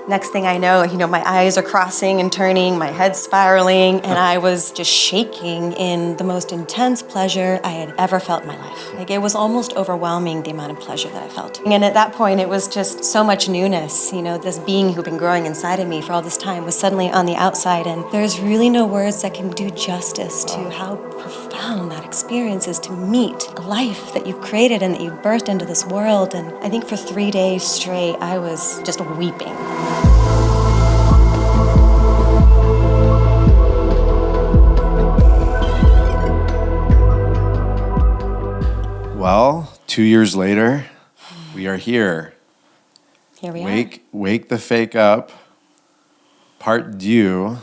Next thing I know, my eyes are crossing and turning, my head's spiraling, and I was just shaking in the most intense pleasure I had ever felt in my life. Like, it was almost overwhelming, the amount of pleasure that I felt. And at that point, it was just so much newness. This being who'd been growing inside of me for all this time was suddenly on the outside, and there's really no words that can do justice to how profound that experience is, to meet a life that you've created and that you've birthed into this world. And I think for 3 days straight, I was just weeping. Well, 2 years later, we are here. Here we are. Wake the Fake Up, part due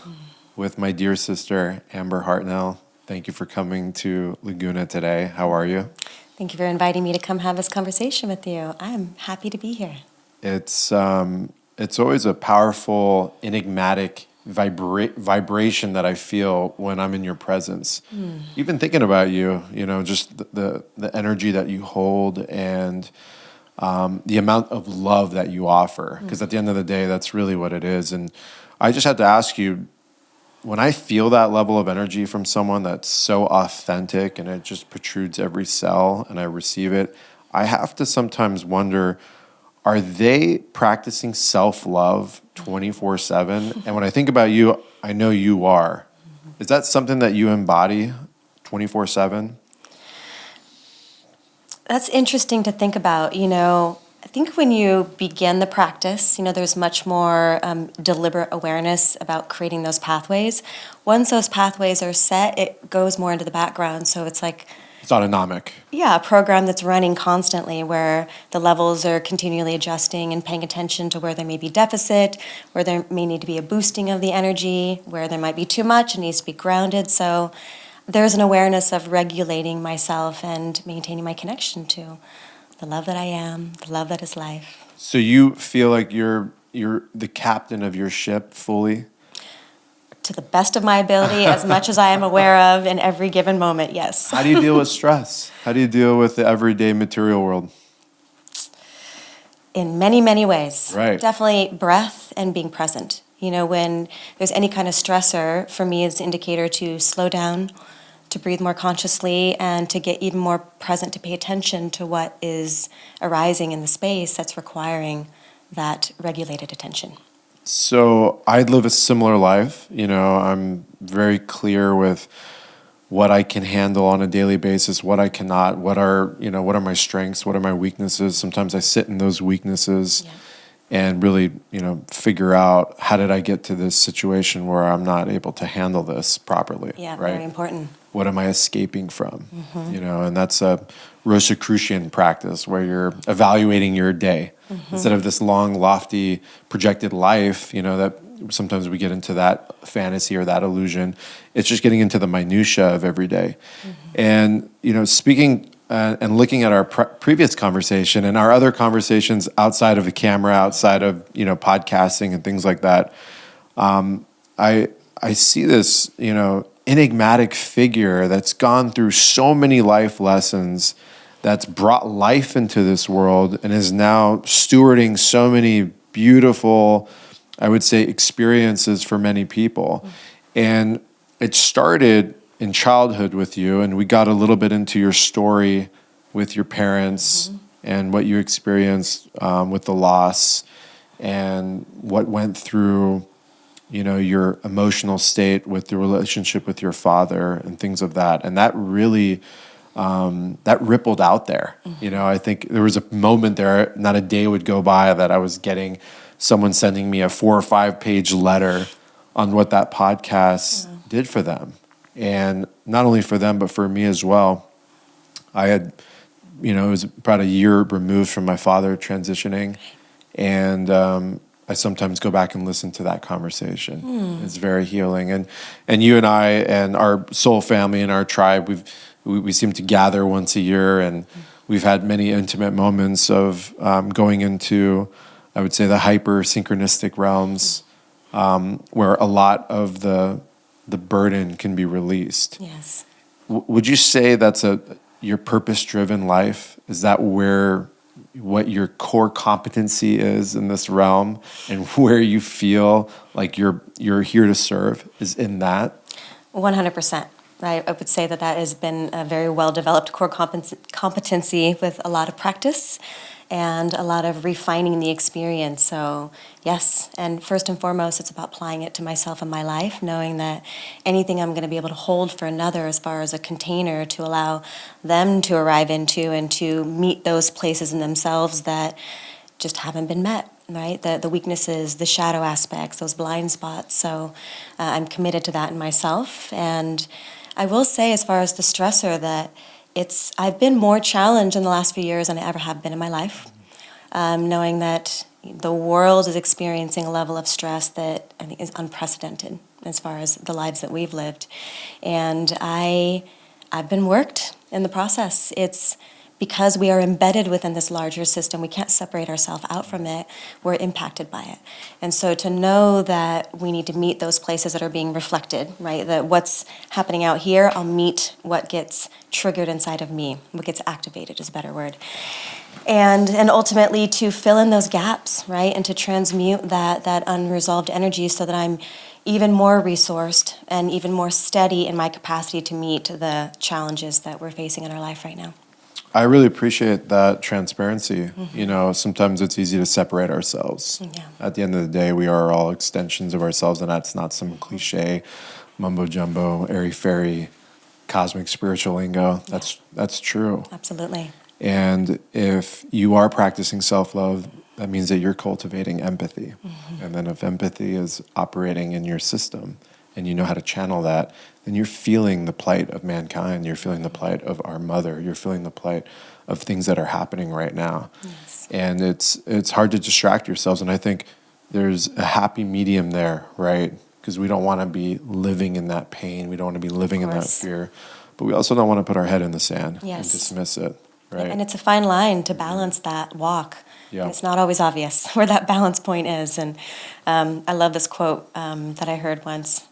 with my dear sister, Amber Hartnell. Thank you for coming to Laguna today. How are you? Thank you for inviting me to come have this conversation with you. I'm happy to be here. It's always a powerful, enigmatic vibration that I feel when I'm in your presence. Even thinking about you, just the energy that you hold and the amount of love that you offer. Because at the end of the day, that's really what it is. And I just had to ask you, when I feel that level of energy from someone that's so authentic and it just protrudes every cell and I receive it, I have to sometimes wonder, are they practicing self-love 24/7? And when I think about you, I know you are. Is that something that you embody 24/7? That's interesting to think about. I think when you begin the practice, there's much more deliberate awareness about creating those pathways. Once those pathways are set, it goes more into the background. So it's like, It's autonomic. yeah, a program that's running constantly where the levels are continually adjusting and paying attention to where there may be deficit, where there may need to be a boosting of the energy, where there might be too much and needs to be grounded. So there's an awareness of regulating myself and maintaining my connection to the love that I am, the love that is life. So you feel like you're the captain of your ship fully? To the best of my ability, as much as I am aware of in every given moment, yes. How do you deal with stress? How do you deal with the everyday material world? In many, many ways. Right. Definitely breath and being present. When there's any kind of stressor, for me, it's an indicator to slow down, to breathe more consciously, and to get even more present, to pay attention to what is arising in the space that's requiring that regulated attention. So I live a similar life. I'm very clear with what I can handle on a daily basis, what I cannot, what are my strengths, what are my weaknesses. Sometimes I sit in those weaknesses and really, figure out, how did I get to this situation where I'm not able to handle this properly? Yeah, right? Very important. What am I escaping from? And that's a Rosicrucian practice where you're evaluating your day instead of this long, lofty, projected life, that sometimes we get into that fantasy or that illusion. It's just getting into the minutia of every day. And, speaking and looking at our previous conversation and our other conversations outside of a camera, outside of, podcasting and things like that, I see this, enigmatic figure that's gone through so many life lessons, that's brought life into this world and is now stewarding so many beautiful, I would say, experiences for many people. And it started in childhood with you, and we got a little bit into your story with your parents and what you experienced with the loss and what went through your emotional state with the relationship with your father and things of that. And that really, that rippled out there. I think there was a moment there, not a day would go by that I was getting someone sending me a 4 or 5 page letter on what that podcast did for them. And not only for them, but for me as well. I had, it was about a year removed from my father transitioning. And, I sometimes go back and listen to that conversation. It's very healing. And you and I and our soul family and our tribe, we seem to gather once a year, and we've had many intimate moments of going into, I would say, the hyper synchronistic realms, where a lot of the burden can be released. Yes. Would you say that's your purpose-driven life? Is that where what your core competency is in this realm and where you feel like you're here to serve is in that? 100%. I would say that has been a very well-developed core competency with a lot of practice and a lot of refining the experience. So yes, and first and foremost, it's about applying it to myself and my life, knowing that anything I'm going to be able to hold for another as far as a container to allow them to arrive into and to meet those places in themselves that just haven't been met, right? The weaknesses, the shadow aspects, those blind spots. So I'm committed to that in myself. And I will say, as far as the stressor, that I've been more challenged in the last few years than I ever have been in my life, knowing that the world is experiencing a level of stress that I think is unprecedented as far as the lives that we've lived. And I've been worked in the process. It's because we are embedded within this larger system, we can't separate ourselves out from it, we're impacted by it. And so to know that we need to meet those places that are being reflected, right? That what's happening out here, I'll meet what gets triggered inside of me, what gets activated is a better word. And ultimately to fill in those gaps, right? And to transmute that unresolved energy so that I'm even more resourced and even more steady in my capacity to meet the challenges that we're facing in our life right now. I really appreciate that transparency. Sometimes it's easy to separate ourselves. Yeah. At the end of the day, we are all extensions of ourselves, and that's not some cliche, mumbo jumbo, airy fairy, cosmic spiritual lingo. That's true. Absolutely. And if you are practicing self-love, that means that you're cultivating empathy. And then if empathy is operating in your system and you know how to channel that, then you're feeling the plight of mankind. You're feeling the plight of our mother. You're feeling the plight of things that are happening right now. Yes. And it's hard to distract yourselves. And I think there's a happy medium there, right? Because we don't want to be living in that pain. We don't want to be living in that fear. But we also don't want to put our head in the sand and dismiss it, right? And it's a fine line to balance that walk. Yeah. And it's not always obvious where that balance point is. And I love this quote that I heard once.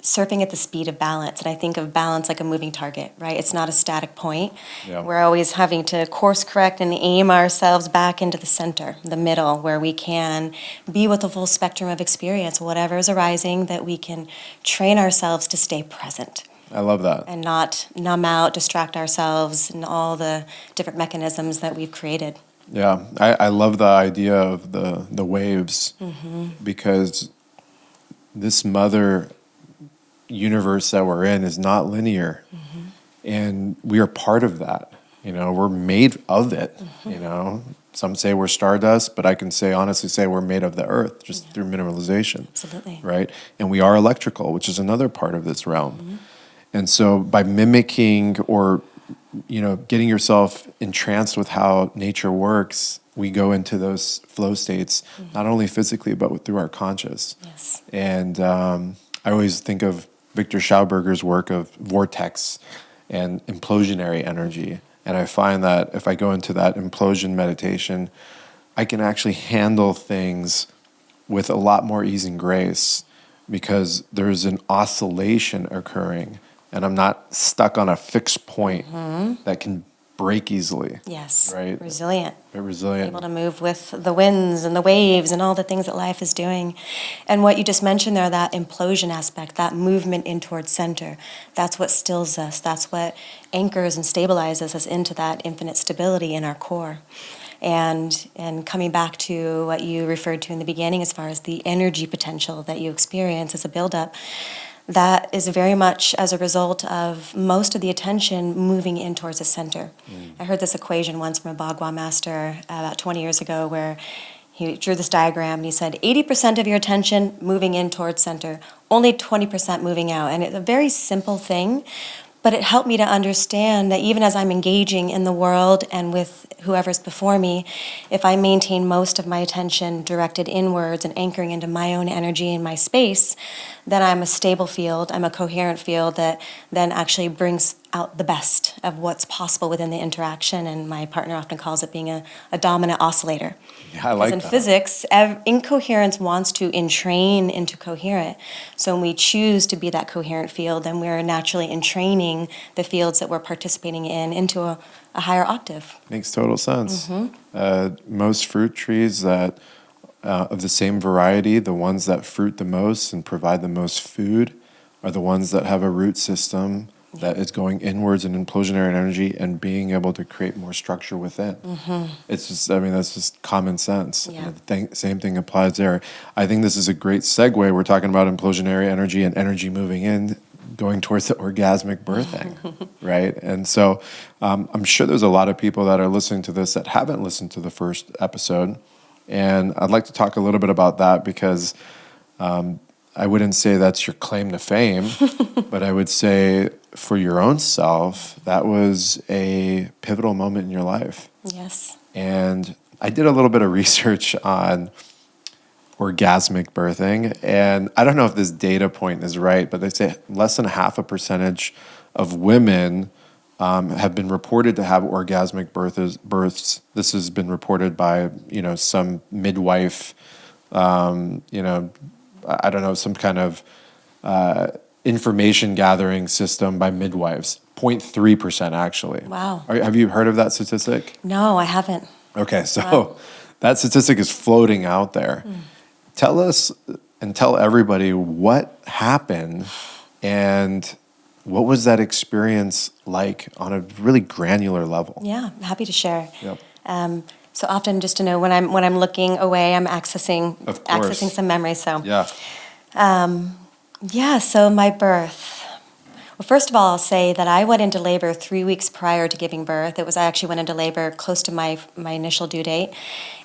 Surfing at the speed of balance. And I think of balance like a moving target, right? It's not a static point. Yeah. We're always having to course correct and aim ourselves back into the center, the middle, where we can be with the full spectrum of experience, whatever is arising, that we can train ourselves to stay present. I love that. And not numb out, distract ourselves, and all the different mechanisms that we've created. Yeah, I love the idea of the waves because this mother universe that we're in is not linear, and we are part of that. We're made of it. Some say we're stardust, but I can honestly say we're made of the earth just through mineralization. Absolutely. Right, and we are electrical, which is another part of this realm. And so by mimicking or getting yourself entranced with how nature works, we go into those flow states, not only physically but through our conscious. Yes. And I always think of Victor Schauberger's work of vortex and implosionary energy. And I find that if I go into that implosion meditation, I can actually handle things with a lot more ease and grace because there's an oscillation occurring and I'm not stuck on a fixed point that can break easily. Yes. Right? Resilient. Very resilient. Able to move with the winds and the waves and all the things that life is doing. And what you just mentioned there, that implosion aspect, that movement in towards center, that's what stills us. That's what anchors and stabilizes us into that infinite stability in our core. And coming back to what you referred to in the beginning as far as the energy potential that you experience as a buildup, that is very much as a result of most of the attention moving in towards the center. I heard this equation once from a Bagua master about 20 years ago where he drew this diagram and he said 80% of your attention moving in towards center, only 20% moving out. And it's a very simple thing, but it helped me to understand that even as I'm engaging in the world and with whoever's before me, if I maintain most of my attention directed inwards and anchoring into my own energy and my space, then I'm a stable field, I'm a coherent field that then actually brings out the best of what's possible within the interaction. And my partner often calls it being a dominant oscillator. Yeah, I like Because in that. physics, incoherence wants to entrain into coherent. So when we choose to be that coherent field, then we're naturally entraining the fields that we're participating in into a higher octave. Makes total sense. Most fruit trees that of the same variety, the ones that fruit the most and provide the most food, are the ones that have a root system that is going inwards in implosionary energy and being able to create more structure within. It's just, I mean, that's just common sense. Yeah. Same thing applies there. I think this is a great segue. We're talking about implosionary energy and energy moving in, going towards the orgasmic birthing, right? And so I'm sure there's a lot of people that are listening to this that haven't listened to the first episode. And I'd like to talk a little bit about that because I wouldn't say that's your claim to fame, but I would say for your own self, that was a pivotal moment in your life. Yes. And I did a little bit of research on orgasmic birthing, and I don't know if this data point is right, but they say less than 0.5% of women have been reported to have orgasmic births. This has been reported by, some midwife, I don't know, some kind of information gathering system by midwives. 0.3% actually. Wow. Have you heard of that statistic? No, I haven't. Okay, so Wow. that statistic is floating out there. Tell us and tell everybody what happened and what was that experience like on a really granular level? Yeah, I'm happy to share. Yep. So often, just to know when I'm looking away, I'm accessing Of course. some memories. So Yeah. So my birth. Well, first of all, I'll say that I went into labor 3 weeks prior to giving birth. I actually went into labor close to my initial due date,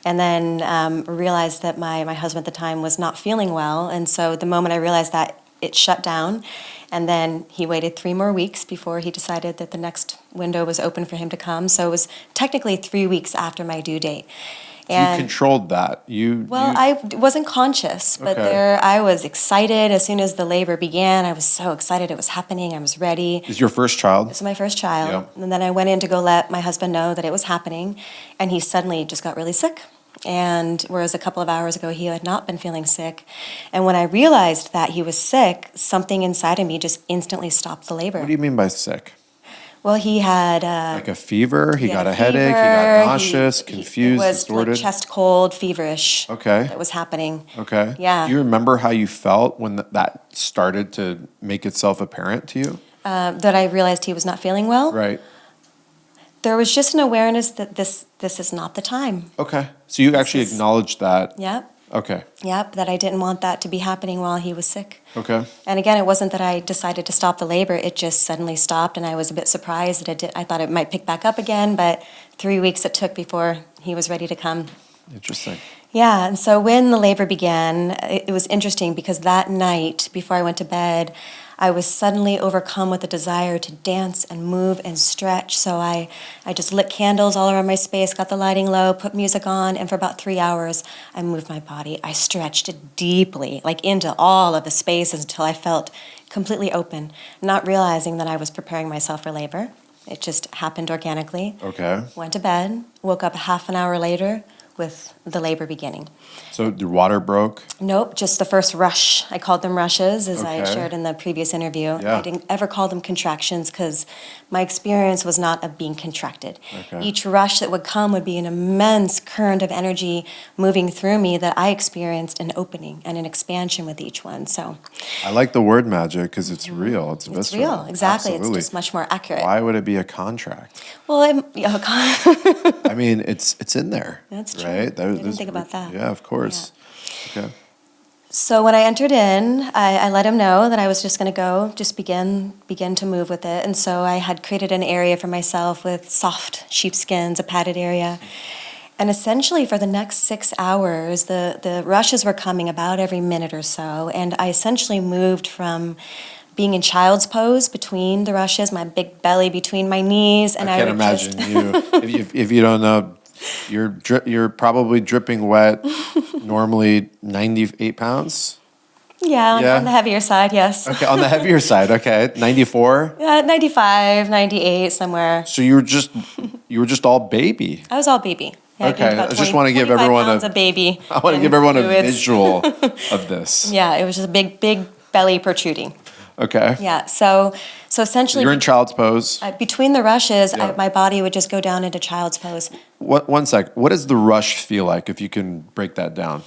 and then realized that my husband at the time was not feeling well. And so the moment I realized that, it shut down. And then he waited 3 more weeks before he decided that the next window was open for him to come. So it was technically 3 weeks after my due date. You controlled that. I wasn't conscious, but Okay. I was excited. As soon as the labor began, I was so excited it was happening. I was ready. Is your first child? This is my first child. Yep. And then I went in to go let my husband know that it was happening, and he suddenly just got really sick. And whereas a couple of hours ago he had not been feeling sick. And when I realized that he was sick, something inside of me just instantly stopped the labor. What do you mean by sick? Well, he had Like a fever? He got had a headache? He fever, got nauseous, confused, it was distorted? like chest cold, feverish. Okay. That was happening. Okay. Yeah. Do you remember how you felt when that started to make itself apparent to you? That I realized he was not feeling well. Right. There was just an awareness that this is not the time. Okay. So you actually is- acknowledged that. Yep. Okay. Yep. That I didn't want that to be happening while he was sick. Okay. And again, it wasn't that I decided to stop the labor. It just suddenly stopped, and I was a bit surprised that it did. I thought it might pick back up again, but 3 weeks it took before he was ready to come. Interesting. Yeah, and so when the labor began, it was interesting because that night, before I went to bed, I was suddenly overcome with a desire to dance and move and stretch. So I just lit candles all around my space, got the lighting low, put music on, and for about 3 hours, I moved my body. I stretched deeply, like into all of the spaces until I felt completely open, not realizing that I was preparing myself for labor. It just happened organically. Okay. Went to bed, woke up half an hour later with the labor beginning. So your water broke? Nope, just the first rush. I called them rushes, as I Okay. shared in the previous interview. Yeah. I didn't ever call them contractions because my experience was not of being contracted. Okay. Each rush that would come would be an immense current of energy moving through me that I experienced an opening and an expansion with each one. So I like the word magic because it's real. It's visceral. it's real, exactly. Absolutely. It's just much more accurate. Why would it be a contract? Well, I mean, it's in there. That's true. Right? I didn't think about that. Yeah, of course. Okay. So when I entered in, I let him know that I was just going to go, just begin to move with it. And so I had created an area for myself with soft sheepskins, a padded area. And essentially for the next 6 hours, the rushes were coming about every minute or so. And I essentially moved from being in child's pose between the rushes, my big belly between my knees. And I can't would imagine you. If you don't know, you're probably dripping wet. Normally 98 pounds. Yeah, Yeah. on the heavier side, yes. Okay, on the heavier side. Okay, 94. 95, 98, somewhere. So you were just all baby. I was all baby. Yeah, I gained Okay, about I just want to give 25 everyone pounds of baby. I want to in give everyone a fluids. visual of this. Yeah, it was just a big belly protruding. Okay. Yeah, so essentially, You're in child's pose. between the rushes, Yeah. my body would just go down into child's pose. One sec. What does the rush feel like, if you can break that down?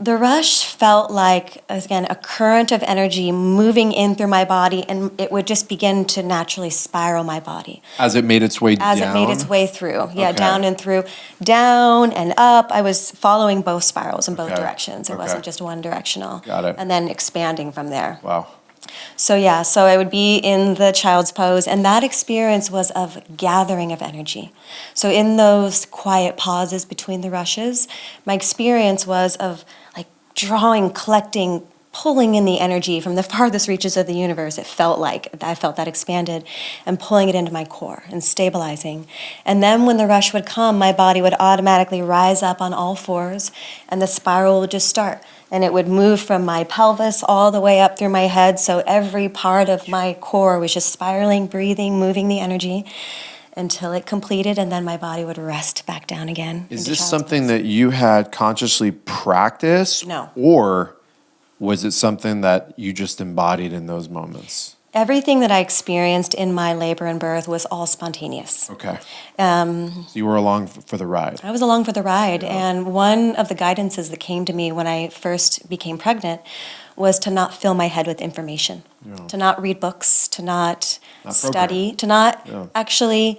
The rush felt like, again, a current of energy moving in through my body, and it would just begin to naturally spiral my body. As it made its way down? As it made its way through. Yeah, Okay. down and through. Down and up. I was following both spirals in both Okay. directions. It Okay. wasn't just one directional. Got it. And then expanding from there. Wow. So yeah, so I would be in the child's pose, and that experience was of gathering of energy. So in those quiet pauses between the rushes, my experience was of like drawing, collecting, pulling in the energy from the farthest reaches of the universe. It felt like I felt that expanded, and pulling it into my core and stabilizing. And then when the rush would come, my body would automatically rise up on all fours, and the spiral would just start. And it would move from my pelvis all the way up through my head. So every part of my core was just spiraling, breathing, moving the energy until it completed. And then my body would rest back down again. Is into this child's something pose. that you had consciously practiced? No. Or was it something that you just embodied in those moments? Everything that I experienced in my labor and birth was all spontaneous. Okay. So you were along for the ride. I was along for the ride, Yeah. and one of the guidances that came to me when I first became pregnant was to not fill my head with information, to not read books, to not study, to not actually.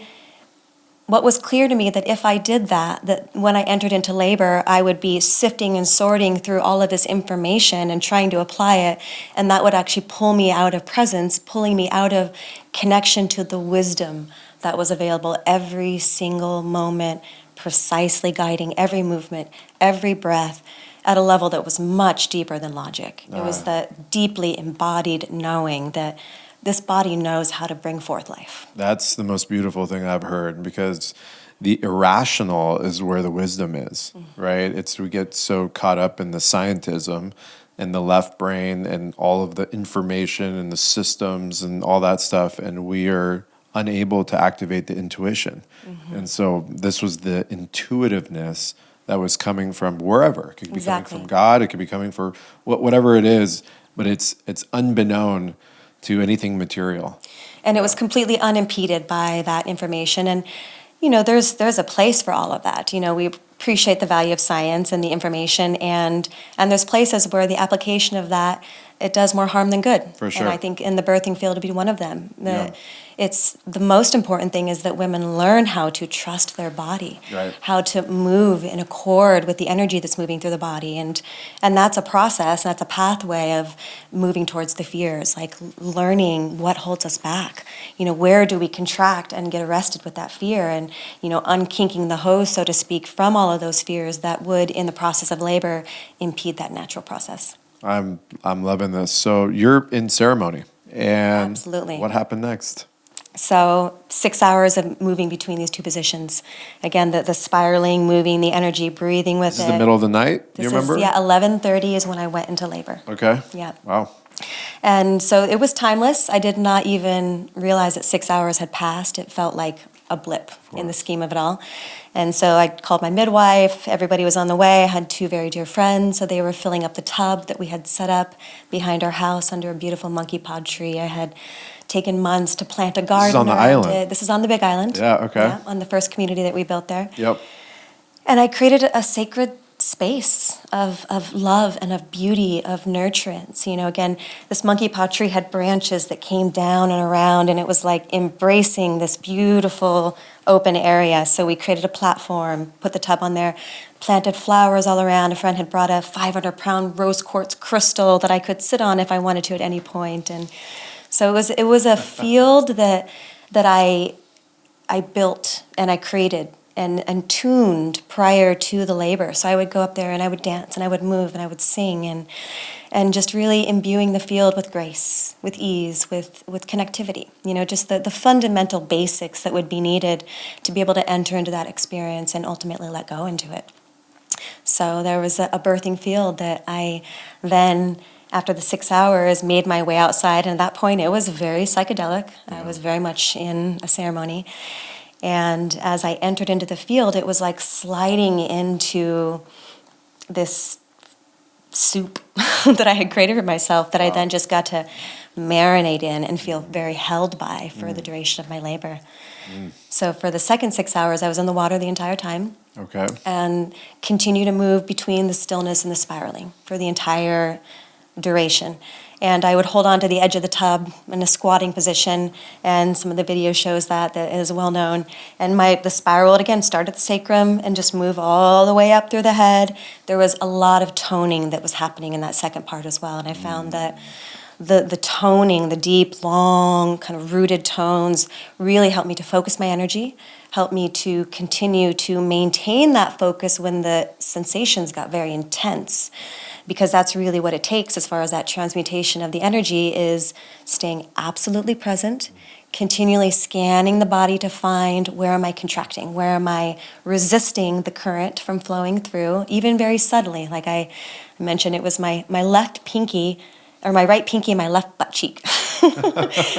What was clear to me that if I did that when I entered into labor, I would be sifting and sorting through all of this information and trying to apply it, and that would actually pull me out of presence, pulling me out of connection to the wisdom that was available every single moment, precisely guiding every movement, every breath, at a level that was much deeper than logic. It was that deeply embodied knowing that this body knows how to bring forth life. That's the most beautiful thing I've heard, because the irrational is where the wisdom is, right? We get so caught up in the scientism and the left brain and all of the information and the systems and all that stuff, and we are unable to activate the intuition. And so this was the intuitiveness that was coming from wherever. It could be coming from God, it could be coming from whatever it is, but it's unbeknown to anything material. And it was completely unimpeded by that information. And, there's a place for all of that. We appreciate the value of science and the information, and there's places where the application of that, it does more harm than good. For sure. And I think in the birthing field to be one of them. It's the most important thing is that women learn how to trust their body, Right. how to move in accord with the energy that's moving through the body, and that's a process, that's a pathway of moving towards the fears, like learning what holds us back. Where do we contract and get arrested with that fear, and unkinking the hose, so to speak, from all of those fears that would, in the process of labor, impede that natural process. I'm loving this. So you're in ceremony, and Absolutely. What happened next? So 6 hours of moving between these two positions. Again, the spiraling, moving, the energy, breathing with This it. is the middle of the night, do you remember? 11:30 is when I went into labor. Okay. Yeah. Wow. And so it was timeless. I did not even realize that 6 hours had passed. It felt like a blip in the scheme of it all. And so I called my midwife. Everybody was on the way. I had two very dear friends, so they were filling up the tub that we had set up behind our house under a beautiful monkey pod tree. I had taken months to plant a garden. This is on the around island. it. This is on the Big Island. Yeah, okay. Yeah, on the first community that we built there. Yep. And I created a sacred space of love and of beauty, of nurturance. Again, this monkey paw tree had branches that came down and around, and it was like embracing this beautiful open area. So we created a platform, put the tub on there, planted flowers all around. A friend had brought a 500-pound rose quartz crystal that I could sit on if I wanted to at any point. And so it was a field that I built and I created and tuned prior to the labor. So I would go up there and I would dance and I would move and I would sing and just really imbuing the field with grace, with ease, with connectivity. Just the fundamental basics that would be needed to be able to enter into that experience and ultimately let go into it. So there was a birthing field that I then after the 6 hours, made my way outside. And at that point, it was very psychedelic. I was very much in a ceremony. And as I entered into the field, it was like sliding into this soup that I had created for myself that I then just got to marinate in and feel very held by for the duration of my labor. So for the second 6 hours, I was in the water the entire time. Okay. And continue to move between the stillness and the spiraling for the entire duration. And I would hold on to the edge of the tub in a squatting position, and some of the video shows that is well known. And the spiral would again start at the sacrum and just move all the way up through the head. There was a lot of toning that was happening in that second part as well, and I found that the toning, the deep, long, kind of rooted tones really helped me to focus my energy, helped me to continue to maintain that focus when the sensations got very intense. Because that's really what it takes as far as that transmutation of the energy is staying absolutely present, continually scanning the body to find where am I contracting, where am I resisting the current from flowing through, even very subtly. Like I mentioned, it was my left pinky, or my right pinky and my left butt cheek.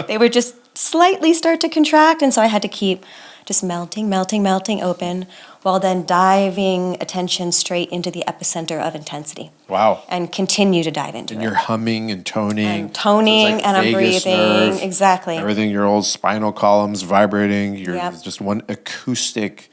They would just slightly start to contract, and so I had to keep just melting open, while then diving attention straight into the epicenter of intensity. Wow. And continue to dive into it. And you're humming and toning. And toning, like and I'm vagus breathing. nerve, Exactly. Everything, your old spinal column's vibrating. You're Yep. just one acoustic,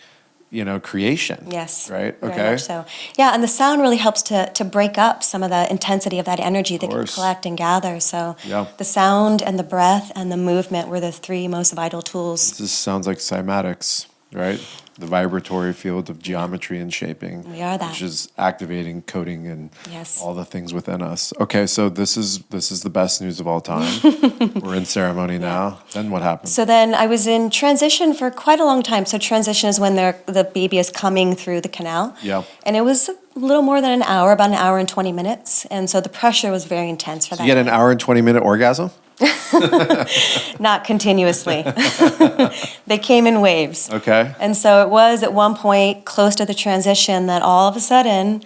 creation. Yes. Right? Very Okay. much so. Yeah, and the sound really helps to break up some of the intensity of that energy that can course. collect and gather. So Yeah. the sound and the breath and the movement were the three most vital tools. This sounds like cymatics, right? The vibratory field of geometry and shaping. We are that. Which is activating, coding, and Yes. all the things within us. Okay, so this is the best news of all time. We're in ceremony now. Then what happens? So then I was in transition for quite a long time. So transition is when the baby is coming through the canal. Yeah. And it was a little more than an hour, about an hour and 20 minutes. And so the pressure was very intense for that. You get an hour and 20-minute orgasm? Not continuously. They came in waves. Okay. And so it was at one point close to the transition that all of a sudden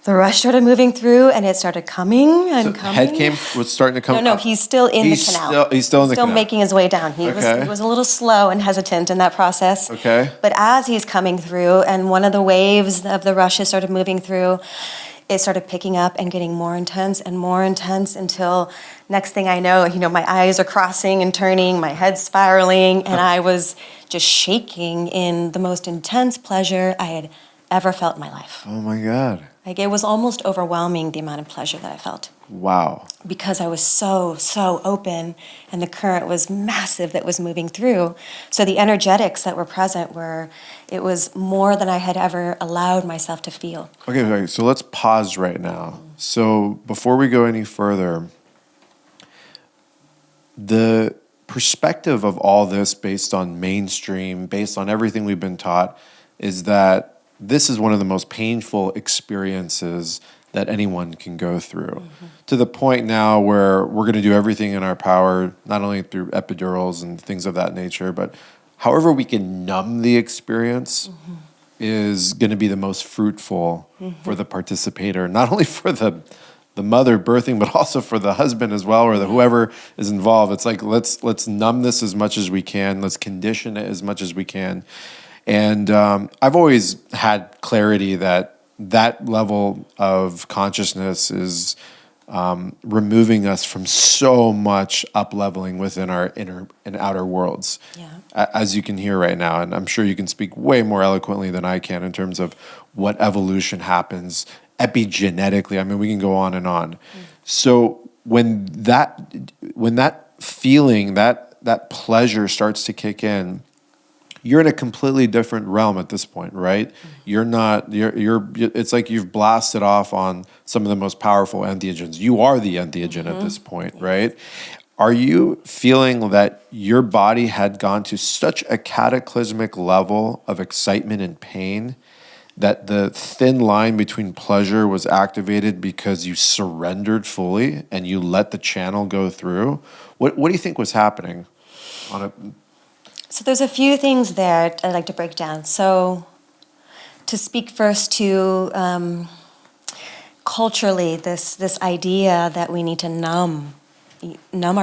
the rush started moving through, and it started coming and coming. Head was starting to come No, up. he's still in the canal. He's still in the Still canal. making his way down. He Okay. was a little slow and hesitant in that process. Okay. But as he's coming through, and one of the waves of the rushes started moving through, it started picking up and getting more intense until next thing I know, my eyes are crossing and turning, my head's spiraling, and I was just shaking in the most intense pleasure I had ever felt in my life. Oh my God. Like, it was almost overwhelming, the amount of pleasure that I felt. Wow. Because I was so open, and the current was massive that was moving through. So the energetics that were present it was more than I had ever allowed myself to feel. Okay, so let's pause right now. So before we go any further, the perspective of all this based on mainstream, based on everything we've been taught, is that this is one of the most painful experiences that anyone can go through, to the point now where we're going to do everything in our power, not only through epidurals and things of that nature, but however we can numb the experience is going to be the most fruitful for the participator, not only for the mother birthing, but also for the husband as well, or whoever is involved. It's like, let's numb this as much as we can. Let's condition it as much as we can. And I've always had clarity that level of consciousness is removing us from so much up-leveling within our inner and outer worlds, as you can hear right now. And I'm sure you can speak way more eloquently than I can in terms of what evolution happens epigenetically. I mean, we can go on and on. So when that feeling, that pleasure starts to kick in, you're in a completely different realm at this point, right? You're it's like you've blasted off on some of the most powerful entheogens. You are the entheogen at this point, right? Are you feeling that your body had gone to such a cataclysmic level of excitement and pain that the thin line between pleasure was activated because you surrendered fully and you let the channel go through? What do you think was happening on a... So there's a few things there I'd like to break down. So to speak first to culturally this idea that we need to numb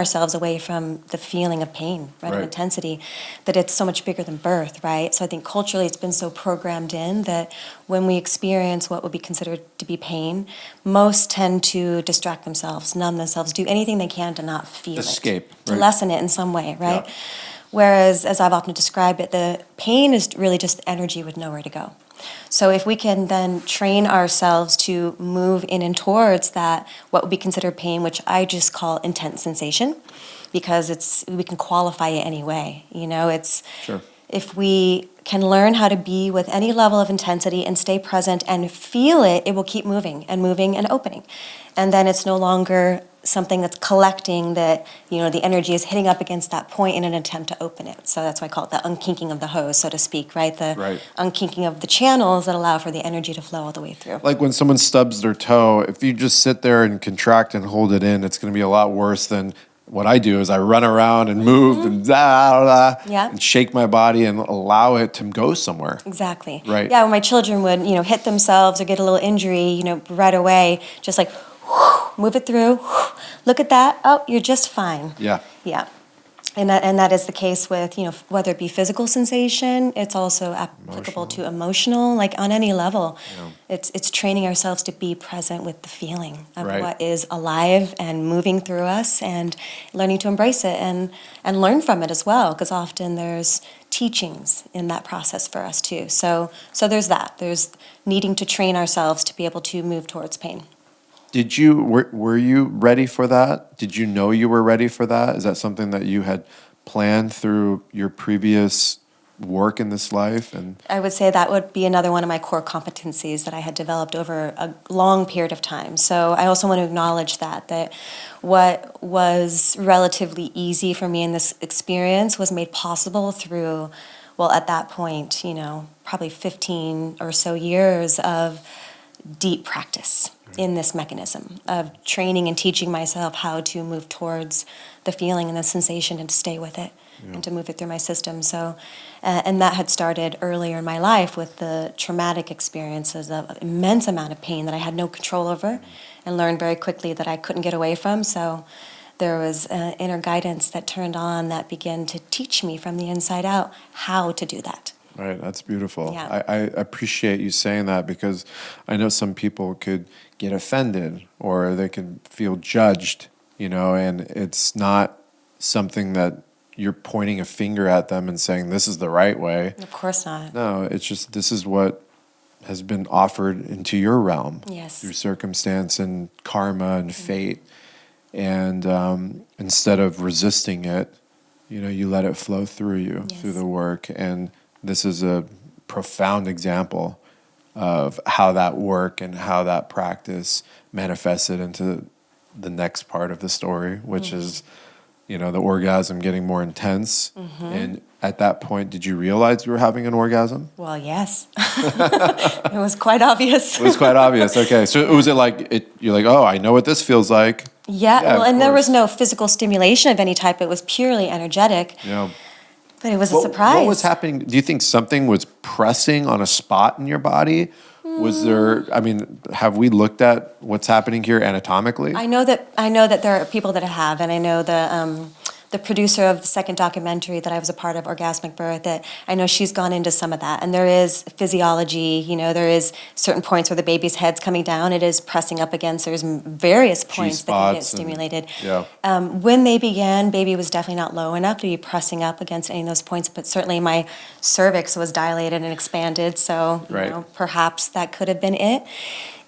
ourselves away from the feeling of pain, right, of intensity, that it's so much bigger than birth, right? So I think culturally it's been so programmed in that when we experience what would be considered to be pain, most tend to distract themselves, numb themselves, do anything they can to not feel Escape, it, to lessen it in some way, right? Yeah. Whereas, as I've often described it, the pain is really just energy with nowhere to go. So if we can then train ourselves to move in and towards that, what would be considered pain, which I just call intense sensation, because we can qualify it any way. Sure. If we can learn how to be with any level of intensity and stay present and feel it, it will keep moving and opening. And then it's no longer something that's collecting, that the energy is hitting up against that point in an attempt to open it. So that's why I call it the unkinking of the hose, so to speak, right? The unkinking of the channels that allow for the energy to flow all the way through. Like when someone stubs their toe, if you just sit there and contract and hold it in, it's going to be a lot worse than what I do is I run around and move and and shake my body and allow it to go somewhere. Exactly. Right. Yeah, when my children would, hit themselves or get a little injury, right away, just like, move it through. Look at that. Oh, you're just fine. Yeah. Yeah. And that is the case with, whether it be physical sensation, it's also applicable to emotional, like on any level. Yeah. It's training ourselves to be present with the feeling of what is alive and moving through us, and learning to embrace it and learn from it as well, because often there's teachings in that process for us too. So there's that. There's needing to train ourselves to be able to move towards pain. Were you ready for that? Did you know you were ready for that? Is that something that you had planned through your previous work in this life? And I would say that would be another one of my core competencies that I had developed over a long period of time. So I also want to acknowledge that what was relatively easy for me in this experience was made possible through, well, at that point, probably 15 or so years of deep practice in this mechanism of training and teaching myself how to move towards the feeling and the sensation and to stay with it and to move it through my system. So, and that had started earlier in my life with the traumatic experiences of immense amount of pain that I had no control over, and learned very quickly that I couldn't get away from. So there was inner guidance that turned on that began to teach me from the inside out how to do that. Right, that's beautiful. Yeah. I appreciate you saying that, because I know some people could get offended or they could feel judged, and it's not something that you're pointing a finger at them and saying this is the right way. Of course not. No, it's just this is what has been offered into your realm through circumstance and karma and fate. And instead of resisting it, you let it flow through you, through the work. And this is a profound example of how that work and how that practice manifested into the next part of the story, which is, the orgasm getting more intense. And at that point, did you realize you were having an orgasm? Well, yes. It was quite obvious. It was quite obvious. Okay. So was it like, you're like, oh, I know what this feels like. Yeah, well, and there was no physical stimulation of any type. It was purely energetic. Yeah. But it was a surprise. What was happening? Do you think something was pressing on a spot in your body? Was there, have we looked at what's happening here anatomically? I know that there are people that have, and I know the producer of the second documentary that I was a part of, Orgasmic Birth, that I know she's gone into some of that. And there is physiology, there is certain points where the baby's head's coming down, it is pressing up against, there's various points that can get stimulated. When they began, baby was definitely not low enough to be pressing up against any of those points, but certainly my cervix was dilated and expanded, so perhaps that could have been it.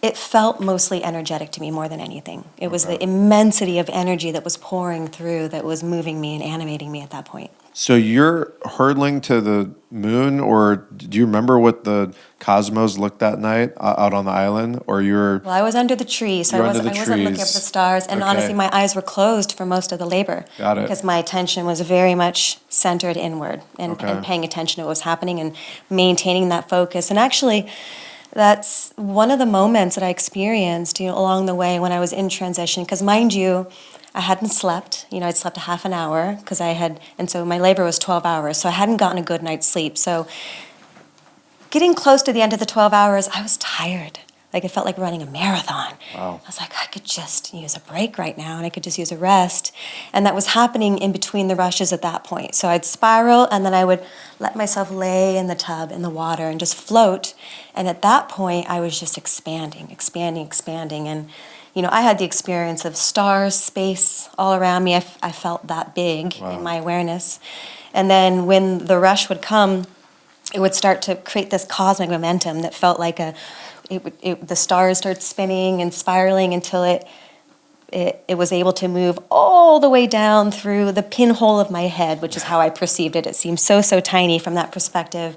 It felt mostly energetic to me more than anything. It was the immensity of energy that was pouring through that was moving me and animating me at that point. So you're hurtling to the moon, or do you remember what the cosmos looked that night out on the island? Or you're... Well, I was under the tree, so I wasn't looking up at the stars. And honestly, my eyes were closed for most of the labor. Got it. Because my attention was very much centered inward and paying attention to what was happening and maintaining that focus. And actually, that's one of the moments that I experienced, along the way when I was in transition. Because mind you, I hadn't slept. I'd slept a half an hour because and so my labor was 12 hours. So I hadn't gotten a good night's sleep. So getting close to the end of the 12 hours, I was tired. Like it felt like running a marathon. Wow. I was like, I could just use a break right now and I could just use a rest. And that was happening in between the rushes at that point. So I'd spiral and then I would let myself lay in the tub in the water and just float. And at that point, I was just expanding. And, I had the experience of stars, space all around me. I felt that big in my awareness. And then when the rush would come, it would start to create this cosmic momentum that felt like the stars started spinning and spiraling until it was able to move all the way down through the pinhole of my head, which is how I perceived it. It seemed so tiny from that perspective.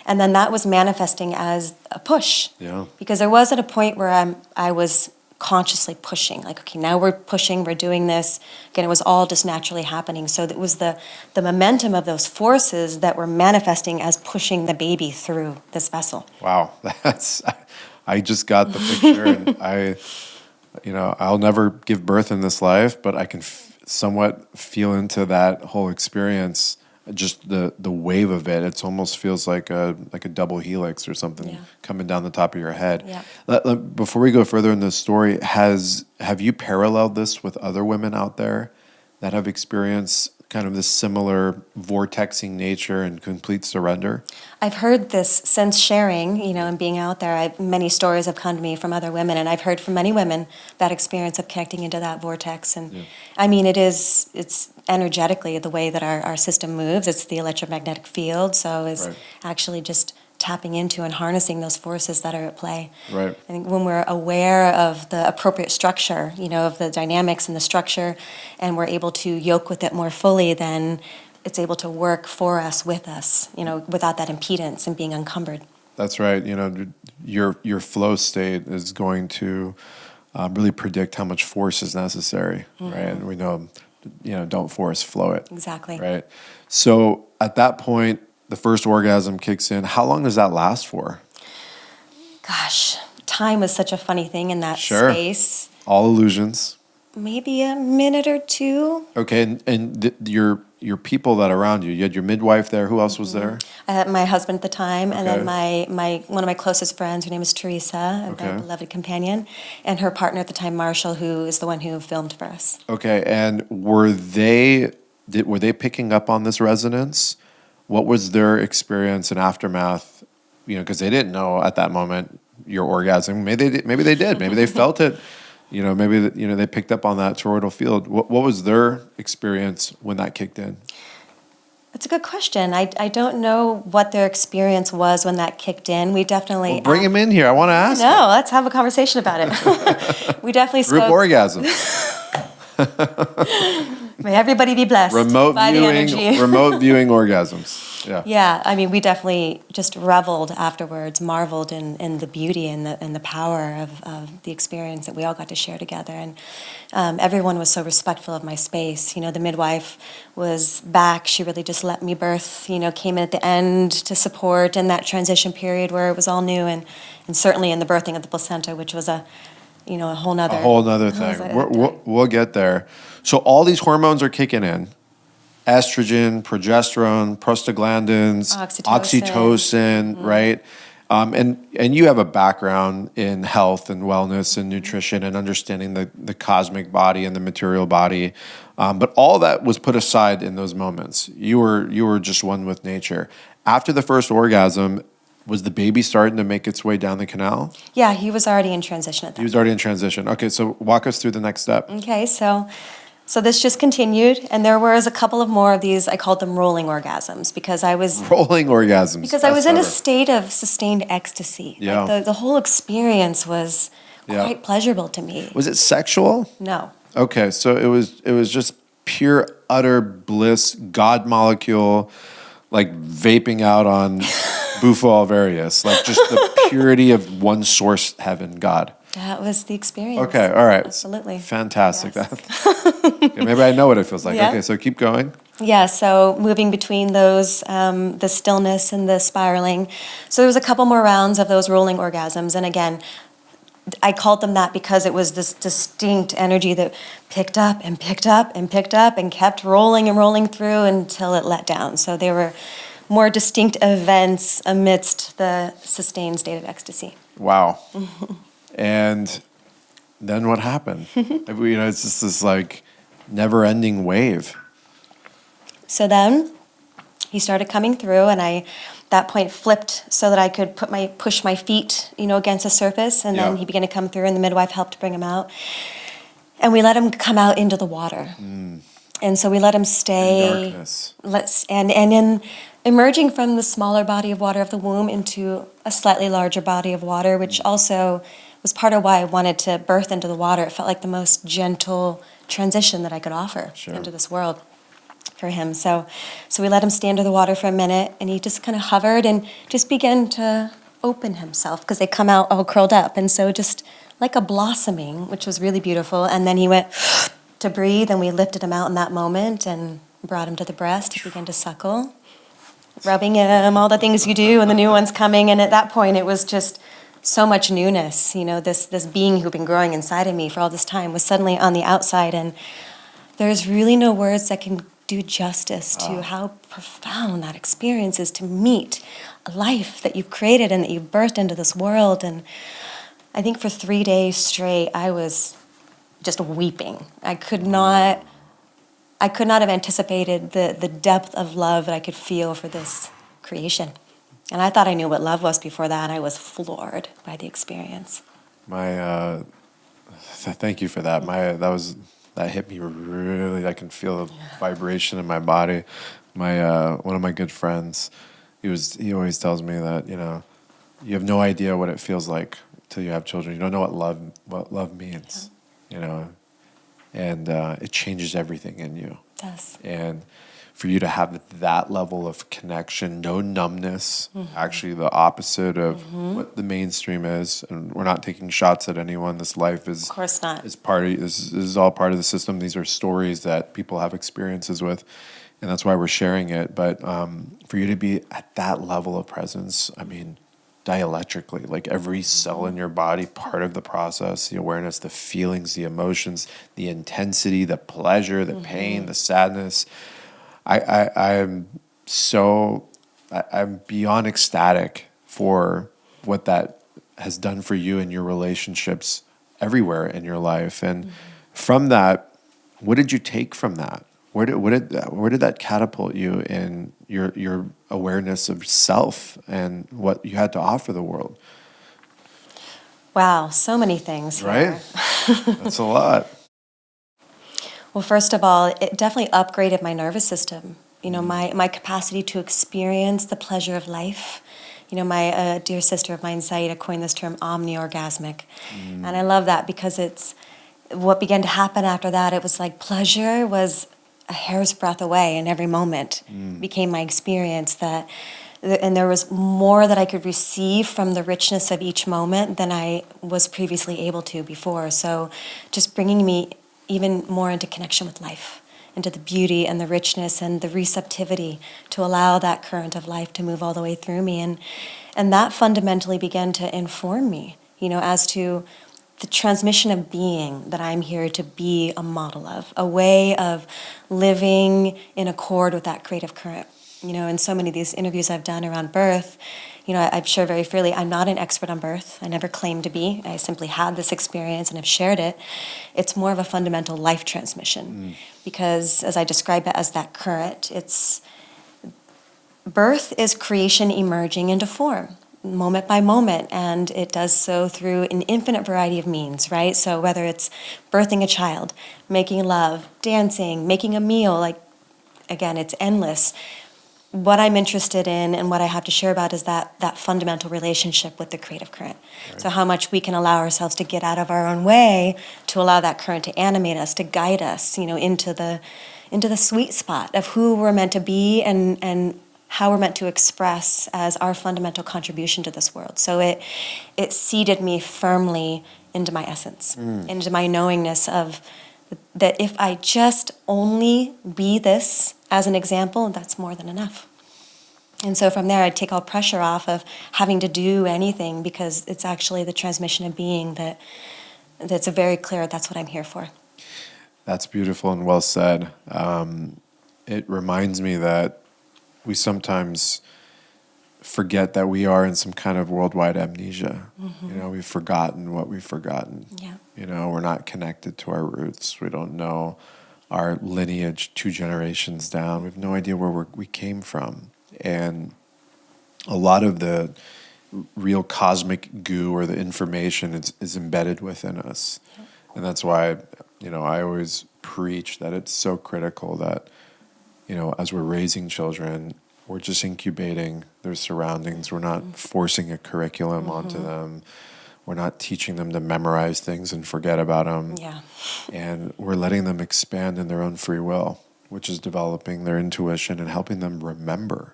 And then that was manifesting as a push. Yeah. Because there was at a point where I was consciously pushing, like, okay, now we're pushing, we're doing this. Again, it was all just naturally happening. So it was the momentum of those forces that were manifesting as pushing the baby through this vessel. Wow, I just got the picture, and I'll never give birth in this life, but I can somewhat feel into that whole experience. Just the wave of it. It almost feels like a double helix or something coming down the top of your head. Yeah. Before we go further in this story, have you paralleled this with other women out there that have experienced kind of this similar vortexing nature and complete surrender? I've heard this since sharing, and being out there. Many stories have come to me from other women, and I've heard from many women that experience of connecting into that vortex. And I mean, it's energetically the way that our system moves. It's the electromagnetic field, so it's actually just tapping into and harnessing those forces that are at play. Right. I think when we're aware of the appropriate structure, of the dynamics and the structure, and we're able to yoke with it more fully, then it's able to work for us, with us, without that impedance and being encumbered. That's right. Your flow state is going to really predict how much force is necessary, right? And we know, don't force, flow it. Exactly. Right. So at that point, the first orgasm kicks in. How long does that last for? Gosh, time is such a funny thing in that space. All illusions. Maybe a minute or two. Okay, and your people that are around you. You had your midwife there. Who else was there? I had my husband at the time, and then my one of my closest friends. Her name is Teresa, a very beloved companion, and her partner at the time, Marshall, who is the one who filmed for us. Okay, and were they picking up on this resonance? What was their experience and aftermath? Because they didn't know at that moment your orgasm. Maybe they did. Maybe they felt it. Maybe they picked up on that toroidal field. What was their experience when that kicked in? That's a good question. I don't know what their experience was when that kicked in. We definitely bring him in here. I want to ask. No, let's have a conversation about it. We definitely spoke. Group orgasm. May everybody be blessed. Remote by viewing, the energy. remote viewing orgasms. Yeah. Yeah. I mean, we definitely just reveled afterwards, marveled in the beauty and the power of the experience that we all got to share together. And everyone was so respectful of my space. The midwife was back. She really just let me birth. Came in at the end to support in that transition period where it was all new, and certainly in the birthing of the placenta, which was a whole nother thing. We'll get there. So all these hormones are kicking in: estrogen, progesterone, prostaglandins, oxytocin, right? And you have a background in health and wellness and nutrition and understanding the cosmic body and the material body. But all that was put aside in those moments. You were just one with nature. After the first orgasm, was the baby starting to make its way down the canal? Yeah, he was already in transition at that point. He was already in transition. Okay, so walk us through the next step. Okay, so this just continued, and there was a couple of more of these. I called them rolling orgasms because I was... Rolling orgasms. Because I was in a state of sustained ecstasy. Yeah. Like the whole experience was quite pleasurable to me. Was it sexual? No. Okay, so it was just pure, utter bliss, God molecule, like vaping out on Bufo alvarius, like just the purity of one source heaven, God. That was the experience. Okay, all right. Absolutely. Fantastic. Yes. Okay, maybe I know what it feels like. Yeah. Okay, so keep going. Yeah, so moving between those, the stillness and the spiraling. So there was a couple more rounds of those rolling orgasms. And again, I called them that because it was this distinct energy that picked up and picked up and picked up and kept rolling and rolling through until it let down. So they were more distinct events amidst the sustained state of ecstasy. Wow. And then what happened? It's just this like never-ending wave. So then he started coming through, and I, at that point, flipped so that I could push my feet, against the surface, and then he began to come through, and the midwife helped bring him out. And we let him come out into the water. And so we let him stay. In darkness. And in emerging from the smaller body of water of the womb into a slightly larger body of water, which also was part of why I wanted to birth into the water. It felt like the most gentle transition that I could offer into this world for him. So we let him stay under the water for a minute, and he just kind of hovered and just began to open himself, because they come out all curled up. And so just like a blossoming, which was really beautiful. And then he went to breathe, and we lifted him out in that moment and brought him to the breast. He began to suckle, rubbing him, all the things you do, and the new one's coming. And at that point, it was just so much newness. This being who'd been growing inside of me for all this time was suddenly on the outside. And there's really no words that can do justice to how profound that experience is, to meet a life that you've created and that you've birthed into this world. And I think for 3 days straight, I was just weeping. I could not have anticipated the depth of love that I could feel for this creation. And I thought I knew what love was before that, and I was floored by the experience. Thank you for that. That hit me really. I can feel the vibration in my body. One of my good friends, he always tells me that, you have no idea what it feels like till you have children. You don't know what love means, and it changes everything in you. It does. And for you to have that level of connection, no numbness, actually the opposite of what the mainstream is. And we're not taking shots at anyone. This life is, of course not. This is all part of the system. These are stories that people have experiences with, and that's why we're sharing it. But for you to be at that level of presence, dielectrically, like every cell in your body, part of the process, the awareness, the feelings, the emotions, the intensity, the pleasure, the pain, the sadness. I'm beyond ecstatic for what that has done for you and your relationships everywhere in your life. And from that, what did you take from that? Where did that catapult you in your awareness of self and what you had to offer the world? Wow, so many things here. Right? That's a lot. Well, first of all, it definitely upgraded my nervous system. My capacity to experience the pleasure of life. My dear sister of mine, Saida, coined this term omni-orgasmic. And I love that because it's what began to happen after that. It was like pleasure was a hair's breadth away, and every moment became my experience. And there was more that I could receive from the richness of each moment than I was previously able to before. So just bringing me even more into connection with life, into the beauty and the richness and the receptivity to allow that current of life to move all the way through me. And that fundamentally began to inform me, as to the transmission of being that I'm here to be a model of, a way of living in accord with that creative current. In so many of these interviews I've done around birth, I've shared very freely, I'm not an expert on birth. I never claimed to be. I simply had this experience and have shared it. It's more of a fundamental life transmission because, as I describe it as that current, birth is creation emerging into form, moment by moment, and it does so through an infinite variety of means, right? So whether it's birthing a child, making love, dancing, making a meal, again, it's endless. What I'm interested in and what I have to share about is that fundamental relationship with the creative current. Right. So how much we can allow ourselves to get out of our own way to allow that current to animate us, to guide us, into the sweet spot of who we're meant to be and how we're meant to express as our fundamental contribution to this world. So it seeded me firmly into my essence, into my knowingness of that if I just only be this as an example, that's more than enough. And so from there, I'd take all pressure off of having to do anything because it's actually the transmission of being that's a very clear, that's what I'm here for. That's beautiful and well said. It reminds me that we sometimes forget that we are in some kind of worldwide amnesia. We've forgotten what we've forgotten. Yeah. We're not connected to our roots. We don't know our lineage 2 generations down. We have no idea where we came from. And a lot of the real cosmic goo or the information is embedded within us. Yeah. And that's why, I always preach that it's so critical that, as we're raising children, we're just incubating their surroundings. We're not forcing a curriculum onto them. We're not teaching them to memorize things and forget about them. Yeah. And we're letting them expand in their own free will, which is developing their intuition and helping them remember,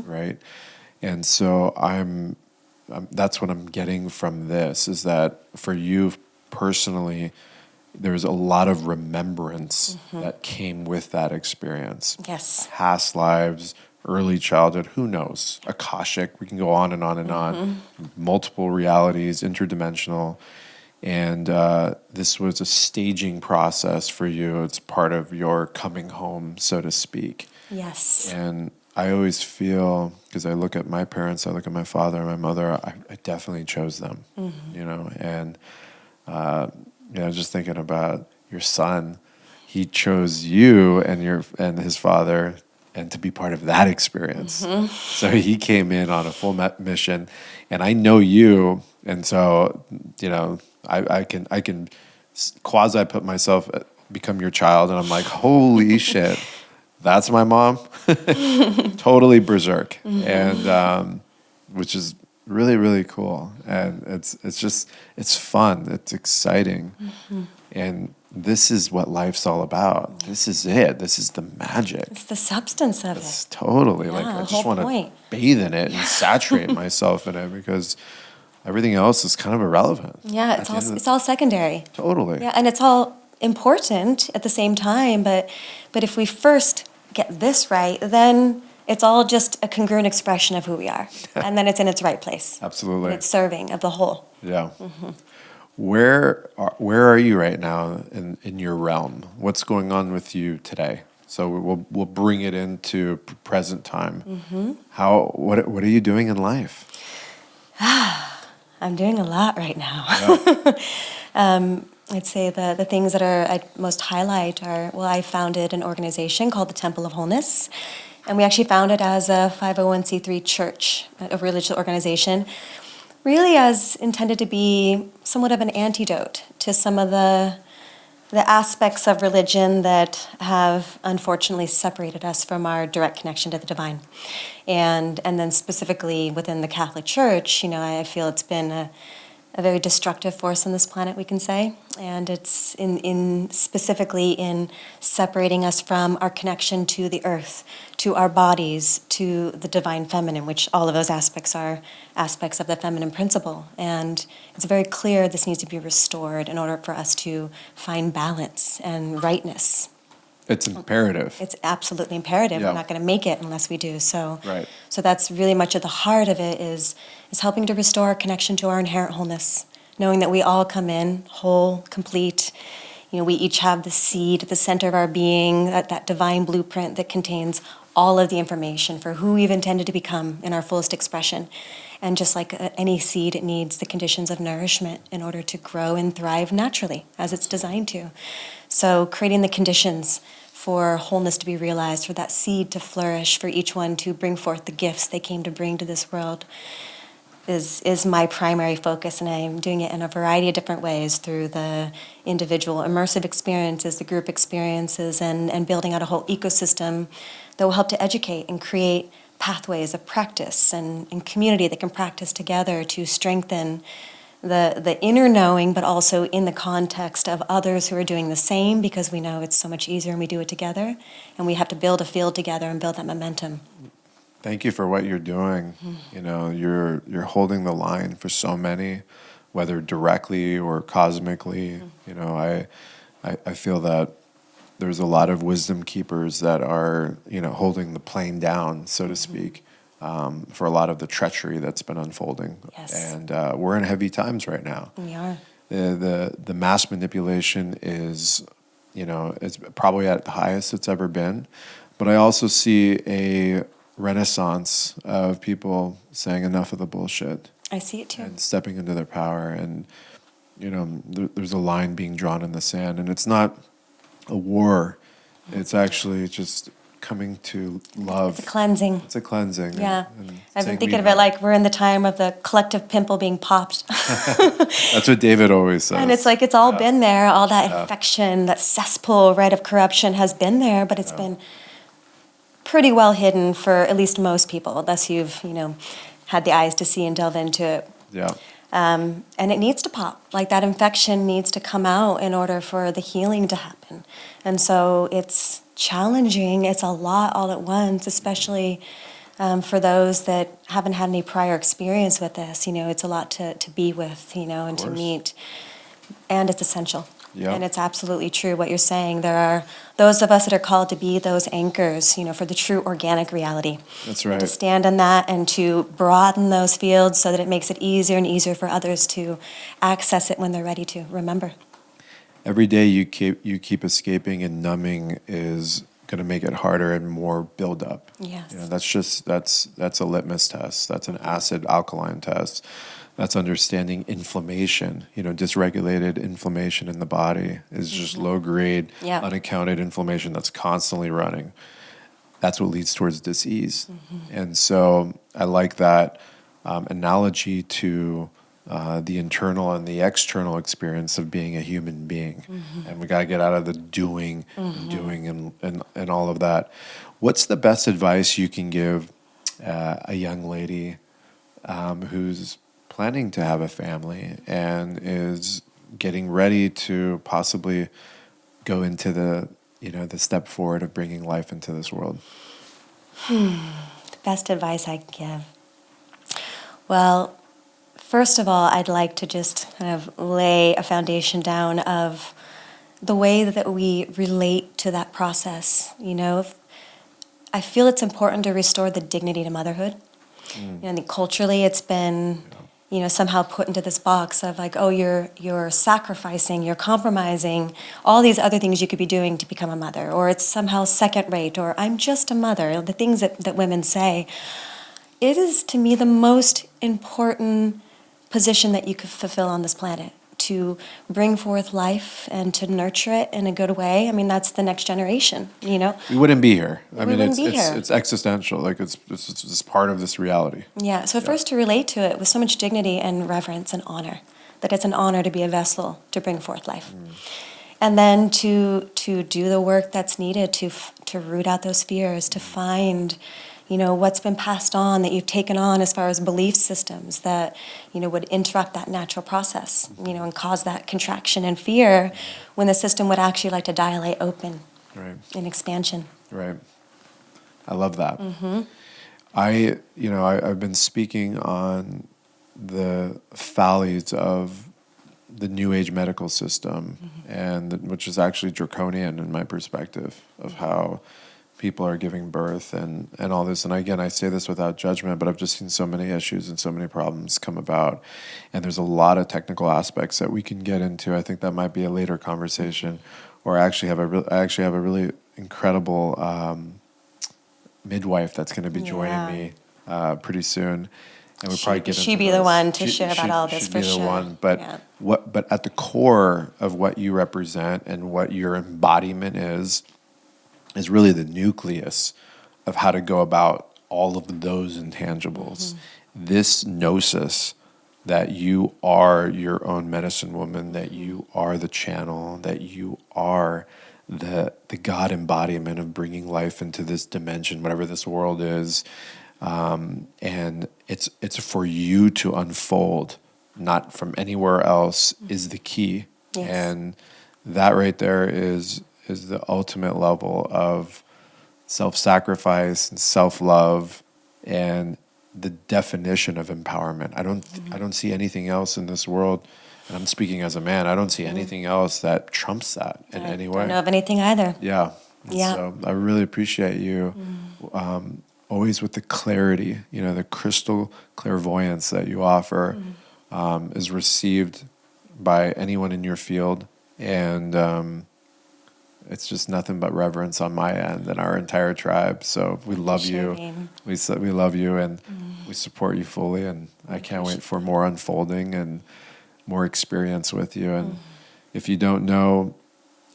right? And so that's what I'm getting from this, is that for you personally, there's a lot of remembrance that came with that experience. Yes. Past lives, early childhood, who knows? Akashic, we can go on and on and on. Multiple realities, interdimensional. And this was a staging process for you. It's part of your coming home, so to speak. Yes. And I always feel, because I look at my parents, I look at my father and my mother, I definitely chose them, and just thinking about your son, he chose you and his father, and to be part of that experience. So he came in on a full mission, and I know you, and so I can quasi put myself become your child, and I'm like, holy shit, that's my mom. Totally berserk, and which is really, really cool, and it's fun, it's exciting, and this is what life's all about. This is it. This is the magic. It's the substance of It's it. totally Yeah, I the just whole want to point. bathe in it and saturate myself in it, because everything else is kind of irrelevant. Yeah, At the end of it's all secondary. Totally. Yeah, and it's all important at the same time, but if we first get this right, then it's all just a congruent expression of who we are. And then it's in its right place. Absolutely. And it's serving of the whole. Yeah. Where are you right now in your realm? What's going on with you today? So we'll bring it into present time. What are you doing in life? I'm doing a lot right now. Yeah. I'd say the things that I'd most highlight are, I founded an organization called the Temple of Wholeness. And we actually founded as a 501c3 church, a religious organization, really as intended to be somewhat of an antidote to some of the aspects of religion that have unfortunately separated us from our direct connection to the divine. And then specifically within the Catholic Church, I feel it's been a very destructive force on this planet, we can say. And it's specifically in separating us from our connection to the earth, to our bodies, to the divine feminine, which all of those aspects are aspects of the feminine principle. And it's very clear this needs to be restored in order for us to find balance and rightness. It's imperative. It's absolutely imperative. Yeah. We're not going to make it unless we do. So, Right. So that's really much at the heart of it is helping to restore our connection to our inherent wholeness, knowing that we all come in whole, complete. We each have the seed at the center of our being, that divine blueprint that contains all of the information for who we've intended to become in our fullest expression. And just like any seed, it needs the conditions of nourishment in order to grow and thrive naturally, as it's designed to. So creating the conditions for wholeness to be realized, for that seed to flourish, for each one to bring forth the gifts they came to bring to this world is my primary focus, and I'm doing it in a variety of different ways through the individual immersive experiences, the group experiences, and building out a whole ecosystem that will help to educate and create pathways of practice and community that can practice together to strengthen the inner knowing, but also in the context of others who are doing the same, because we know it's so much easier when we do it together, and we have to build a field together and build that momentum. Thank you for what you're doing. You're holding the line for so many, whether directly or cosmically. I feel that there's a lot of wisdom keepers that are holding the plane down, so to speak, for a lot of the treachery that's been unfolding. Yes. And we're in heavy times right now. We are. The mass manipulation is it's probably at the highest it's ever been, but I also see renaissance of people saying enough of the bullshit I see it too. and stepping into their power. And, there's a line being drawn in the sand, and it's not a war. It's actually just coming to love. It's a cleansing. It's a cleansing. Yeah. And I've been saying thinking of it like we're in the time of the collective pimple being popped. That's what David always says. And it's like it's all been there, all that infection, that cesspool, right, of corruption has been there, but it's been pretty well hidden for at least most people, unless you've, had the eyes to see and delve into it. Yeah. And it needs to pop. Like that infection needs to come out in order for the healing to happen. And so it's challenging. It's a lot all at once, especially for those that haven't had any prior experience with this. It's a lot to be with, and to meet. And it's essential. Yep. And it's absolutely true what you're saying. There are those of us that are called to be those anchors, for the true organic reality. That's right. To stand in that and to broaden those fields so that it makes it easier and easier for others to access it when they're ready to. Remember. Every day you keep escaping and numbing is going to make it harder and more build up. Yes. That's a litmus test. That's an acid alkaline test. That's understanding inflammation. Dysregulated inflammation in the body is just low grade, unaccounted inflammation that's constantly running. That's what leads towards disease. And so I like that analogy to the internal and the external experience of being a human being. And we got to get out of the doing and all of that. What's the best advice you can give a young lady who's planning to have a family and is getting ready to possibly go into the step forward of bringing life into this world? The best advice I can give. Well, first of all, I'd like to just kind of lay a foundation down of the way that we relate to that process. I feel it's important to restore the dignity to motherhood. Culturally, it's been somehow put into this box of like, oh, you're sacrificing, you're compromising, all these other things you could be doing to become a mother, or it's somehow second rate, or I'm just a mother, the things that women say. It is, to me, the most important position that you could fulfill on this planet, to bring forth life and to nurture it in a good way. I mean, that's the next generation, We wouldn't be here. It's existential. Like it's part of this reality. Yeah. So first to relate to it with so much dignity and reverence and honor, that it's an honor to be a vessel to bring forth life. And then to do the work that's needed to root out those fears, to find what's been passed on that you've taken on as far as belief systems that, would interrupt that natural process, and cause that contraction and fear when the system would actually like to dilate open in expansion. Right. I love that. I've been speaking on the follies of the New Age medical system, and which is actually draconian in my perspective of how people are giving birth and all this. And again, I say this without judgment, but I've just seen so many issues and so many problems come about. And there's a lot of technical aspects that we can get into. I think that might be a later conversation. Or I actually have a really incredible midwife that's going to be joining me pretty soon. And we'll probably get into She be the one to share about all this for sure. She'd be the one. But at the core of what you represent and what your embodiment is really the nucleus of how to go about all of those intangibles. This gnosis that you are your own medicine woman, that you are the channel, that you are the God embodiment of bringing life into this dimension, whatever this world is. And it's for you to unfold, not from anywhere else, is the key. Yes. And that right there is the ultimate level of self-sacrifice and self-love and the definition of empowerment. I don't see anything else in this world, and I'm speaking as a man, I don't see anything else that trumps that in any way. I don't know of anything either. Yeah. So I really appreciate you always with the clarity, the crystal clairvoyance that you offer is received by anyone in your field. And it's just nothing but reverence on my end and our entire tribe. So we love you. We love you, and we support you fully. And I can't wait for more unfolding and more experience with you. And if you don't know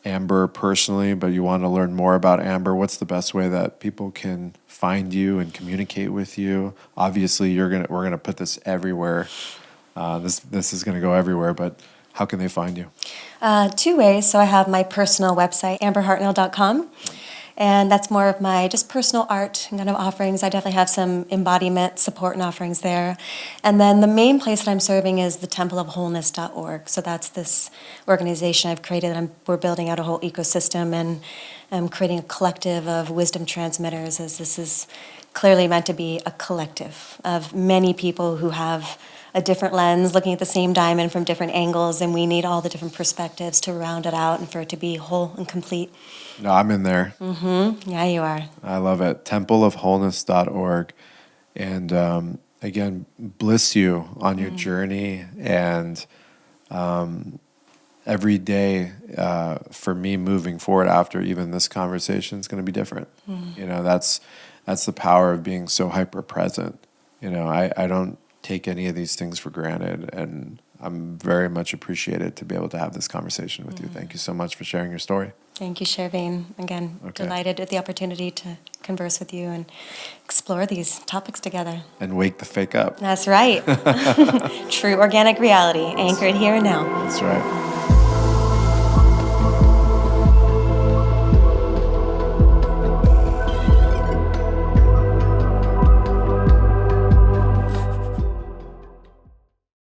Amber personally, but you want to learn more about Amber, what's the best way that people can find you and communicate with you? Obviously, we're gonna put this everywhere. This is gonna go everywhere, but how can they find you? 2 ways. So I have my personal website, amberhartnell.com. And that's more of my just personal art kind of offerings. I definitely have some embodiment support and offerings there. And then the main place that I'm serving is the Temple of Wholeness.org. So that's this organization I've created. We're building out a whole ecosystem, and I'm creating a collective of wisdom transmitters, as this is clearly meant to be a collective of many people who have a different lens, looking at the same diamond from different angles, and we need all the different perspectives to round it out and for it to be whole and complete. No, I'm in there. Yeah, you are. I love it. Templeofwholeness.org. And again, bliss you on your journey. And every day for me moving forward after even this conversation is going to be different. You know, that's the power of being so hyper present. You know, I don't take any of these things for granted, and I'm very much appreciated to be able to have this conversation with you. Thank you so much for sharing your story. Thank you, Chervin. Again, delighted at the opportunity to converse with you and explore these topics together. And wake the fake up. That's right. True organic reality, anchored here and now. That's right.